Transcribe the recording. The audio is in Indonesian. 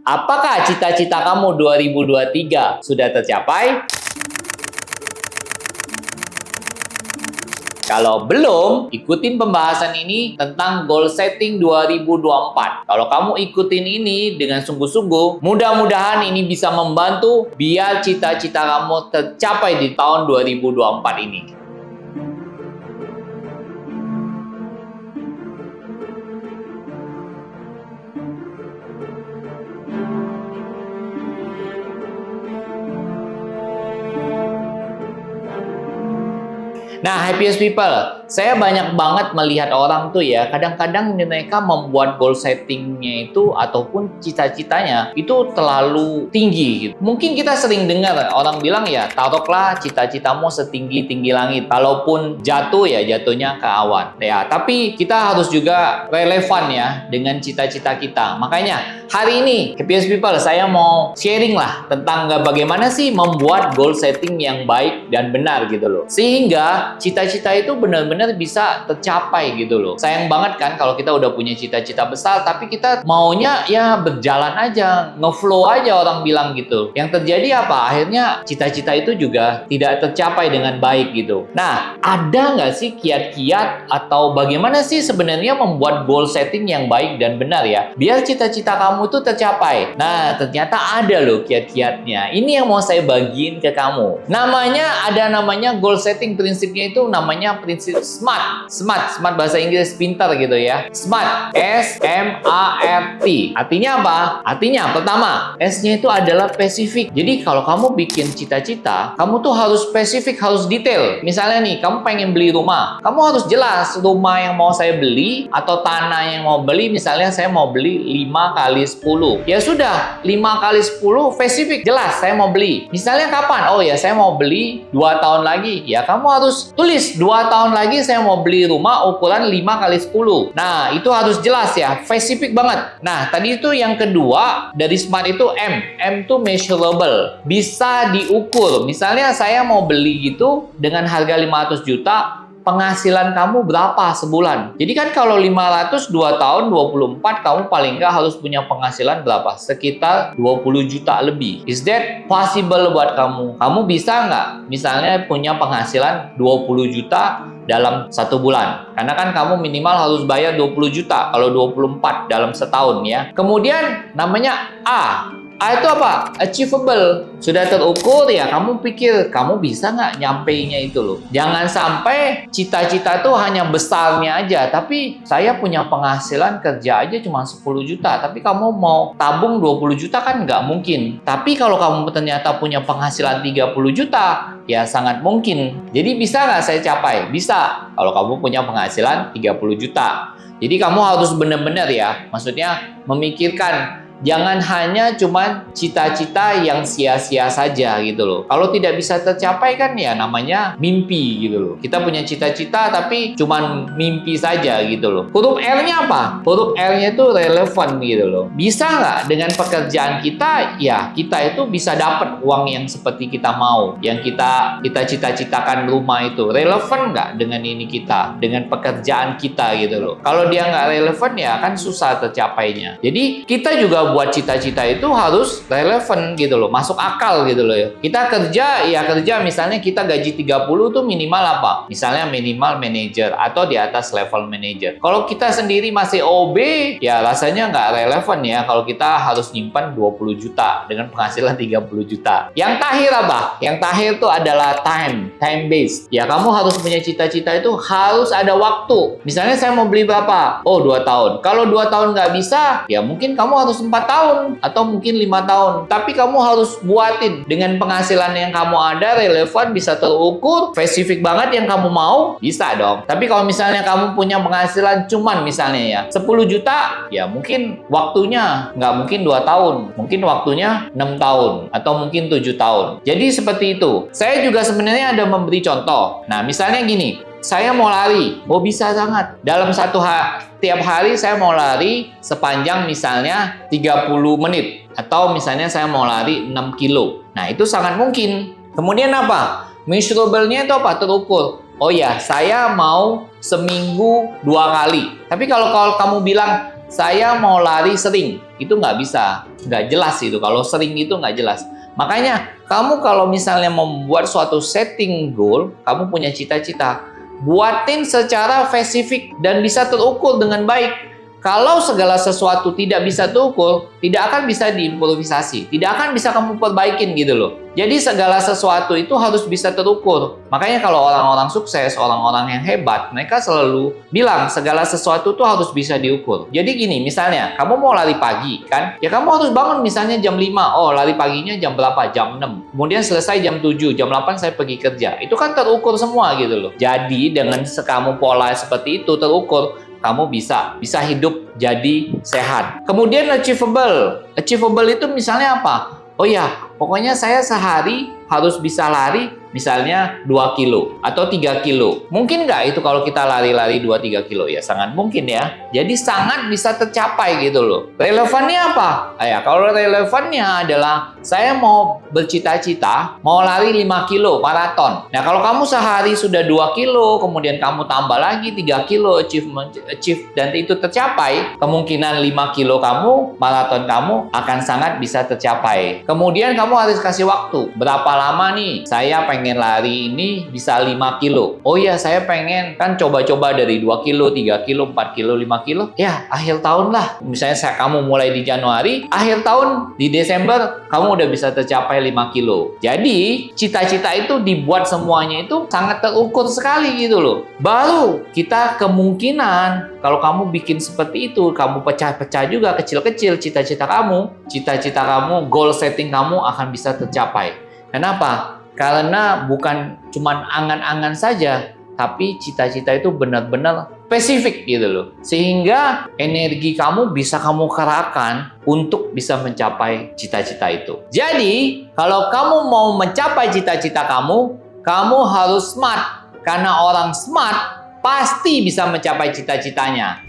Apakah cita-cita kamu 2023 sudah tercapai? Kalau belum, ikutin pembahasan ini tentang goal setting 2024. Kalau kamu ikutin ini dengan sungguh-sungguh, mudah-mudahan ini bisa membantu biar cita-cita kamu tercapai di tahun 2024 ini. Nah, happiest people, saya banyak banget melihat orang tuh ya, kadang-kadang mereka membuat goal settingnya itu ataupun cita-citanya itu terlalu tinggi gitu. Mungkin kita sering dengar orang bilang ya, taruhlah cita-citamu setinggi-tinggi langit. Kalaupun jatuh ya jatuhnya ke awan. Ya, tapi kita harus juga relevan ya dengan cita-cita kita. Makanya hari ini, happiest people, saya mau sharing lah tentang bagaimana sih membuat goal setting yang baik dan benar gitu loh. Sehingga cita-cita itu benar-benar bisa tercapai gitu loh. Sayang banget kan kalau kita udah punya cita-cita besar tapi kita maunya ya berjalan aja, ngeflow aja orang bilang gitu. Yang terjadi apa? Akhirnya cita-cita itu juga tidak tercapai dengan baik gitu. Nah, ada nggak sih kiat-kiat atau bagaimana sih sebenarnya membuat goal setting yang baik dan benar ya? Biar cita-cita kamu itu tercapai. Nah, ternyata ada loh kiat-kiatnya. Ini yang mau saya bagiin ke kamu. Namanya goal setting prinsip itu namanya prinsip SMART. SMART bahasa Inggris pintar gitu ya. SMART, S-M-A-R-T. Artinya apa? Artinya pertama, S-nya itu adalah spesifik. Jadi kalau kamu bikin cita-cita, kamu tuh harus spesifik, harus detail. Misalnya nih, kamu pengen beli rumah. Kamu harus jelas rumah yang mau saya beli atau tanah yang mau beli. Misalnya saya mau beli 5 kali 10. Ya sudah, 5 kali 10 spesifik, jelas saya mau beli. Misalnya kapan? Oh ya, saya mau beli 2 tahun lagi. Ya kamu harus tulis 2 tahun lagi saya mau beli rumah ukuran 5 kali 10. Nah, itu harus jelas ya, spesifik banget. Nah, tadi itu yang kedua dari SMART itu M. M itu measurable. Bisa diukur. Misalnya saya mau beli gitu dengan harga 500 juta, penghasilan kamu berapa sebulan? Jadi kan kalau 500 2 tahun 24, kamu paling nggak harus punya penghasilan berapa? Sekitar 20 juta lebih. Is that possible buat kamu? Kamu bisa nggak misalnya punya penghasilan 20 juta dalam 1 bulan? Karena kan kamu minimal harus bayar 20 juta kalau 24 dalam setahun ya. Kemudian namanya A. A itu apa? Achievable. Sudah terukur ya, kamu pikir kamu bisa nggak nyampeinnya itu loh. Jangan sampai cita-cita itu hanya besarnya aja, tapi saya punya penghasilan kerja aja cuma 10 juta, tapi kamu mau tabung 20 juta kan nggak mungkin. Tapi kalau kamu ternyata punya penghasilan 30 juta, ya sangat mungkin. Jadi bisa nggak saya capai? Bisa, kalau kamu punya penghasilan 30 juta. Jadi kamu harus benar-benar ya, maksudnya memikirkan. Jangan hanya cuman cita-cita yang sia-sia saja gitu loh. Kalau tidak bisa tercapai kan ya namanya mimpi gitu loh. Kita punya cita-cita tapi cuman mimpi saja gitu loh. Huruf R-nya apa? Huruf R-nya itu relevan gitu loh. Bisa nggak dengan pekerjaan kita, ya kita itu bisa dapat uang yang seperti kita mau. Yang kita cita-citakan rumah itu. Relevan nggak dengan ini kita? Dengan pekerjaan kita gitu loh. Kalau dia nggak relevan ya kan susah tercapainya. Jadi kita juga buat cita-cita itu harus relevan gitu loh, masuk akal gitu loh ya. Kita kerja misalnya kita gaji 30 tuh minimal apa? Misalnya minimal manager atau di atas level manager. Kalau kita sendiri masih OB, ya rasanya nggak relevan ya kalau kita harus nyimpan 20 juta dengan penghasilan 30 juta. Yang terakhir apa? Yang terakhir tuh adalah time based. Ya kamu harus punya cita-cita itu harus ada waktu. Misalnya saya mau beli berapa? Oh 2 tahun. Kalau 2 tahun nggak bisa, ya mungkin kamu harus 4 tahun atau mungkin 5 tahun. Tapi kamu harus buatin dengan penghasilan yang kamu ada, relevan, bisa terukur, spesifik banget yang kamu mau, bisa dong. Tapi kalau misalnya kamu punya penghasilan cuman misalnya ya 10 juta, ya mungkin waktunya nggak mungkin 2 tahun, mungkin waktunya 6 tahun atau mungkin 7 tahun. Jadi seperti itu. Saya juga sebenarnya ada memberi contoh. Nah, misalnya gini, saya mau lari, bisa sangat. Dalam tiap hari saya mau lari sepanjang misalnya 30 menit. Atau misalnya saya mau lari 6 kilo. Nah, itu sangat mungkin. Kemudian apa? Measurable-nya itu apa? Terukur. Oh ya, saya mau seminggu 2 kali. Tapi kalau kamu bilang, saya mau lari sering. Itu nggak bisa, nggak jelas itu. Kalau sering itu nggak jelas. Makanya, kamu kalau misalnya membuat suatu setting goal, kamu punya cita-cita, buatin secara spesifik dan bisa terukur dengan baik. Kalau segala sesuatu tidak bisa terukur, tidak akan bisa diimprovisasi, tidak akan bisa kamu perbaikin gitu loh. Jadi segala sesuatu itu harus bisa terukur. Makanya kalau orang-orang sukses, orang-orang yang hebat, mereka selalu bilang segala sesuatu itu harus bisa diukur. Jadi gini, misalnya kamu mau lari pagi kan, ya kamu harus bangun misalnya jam 5. Oh, lari paginya jam berapa? Jam 6. Kemudian selesai jam 7, jam 8 saya pergi kerja. Itu kan terukur semua gitu loh. Jadi dengan kamu pola seperti itu terukur, kamu bisa hidup jadi sehat. Kemudian achievable. Achievable itu misalnya apa? Oh ya, pokoknya saya sehari harus bisa lari misalnya 2 kilo atau 3 kilo. Mungkin nggak itu kalau kita lari-lari 2-3 kilo? Ya sangat mungkin ya. Jadi sangat bisa tercapai gitu loh. Relevannya apa? Ya, kalau relevannya adalah saya mau bercita-cita mau lari 5 kilo maraton. Nah kalau kamu sehari sudah 2 kilo, kemudian kamu tambah lagi 3 kilo achieve dan itu tercapai, kemungkinan 5 kilo kamu, maraton kamu akan sangat bisa tercapai. Kemudian kamu harus kasih waktu. Berapa lama nih saya pengen lari ini bisa 5 kilo. Oh ya, saya pengen kan coba-coba dari 2 kilo, 3 kilo, 4 kilo, 5 kilo. Ya, akhir tahun lah. Misalnya kamu mulai di Januari, akhir tahun di Desember kamu udah bisa tercapai 5 kilo. Jadi, cita-cita itu dibuat semuanya itu sangat terukur sekali gitu loh. Baru kita kemungkinan kalau kamu bikin seperti itu, kamu pecah-pecah juga kecil-kecil cita-cita kamu, goal setting kamu akan bisa tercapai. Kenapa? Karena bukan cuma angan-angan saja, tapi cita-cita itu benar-benar spesifik gitu loh. Sehingga energi kamu bisa kamu kerahkan untuk bisa mencapai cita-cita itu. Jadi, kalau kamu mau mencapai cita-cita kamu harus smart. Karena orang smart pasti bisa mencapai cita-citanya.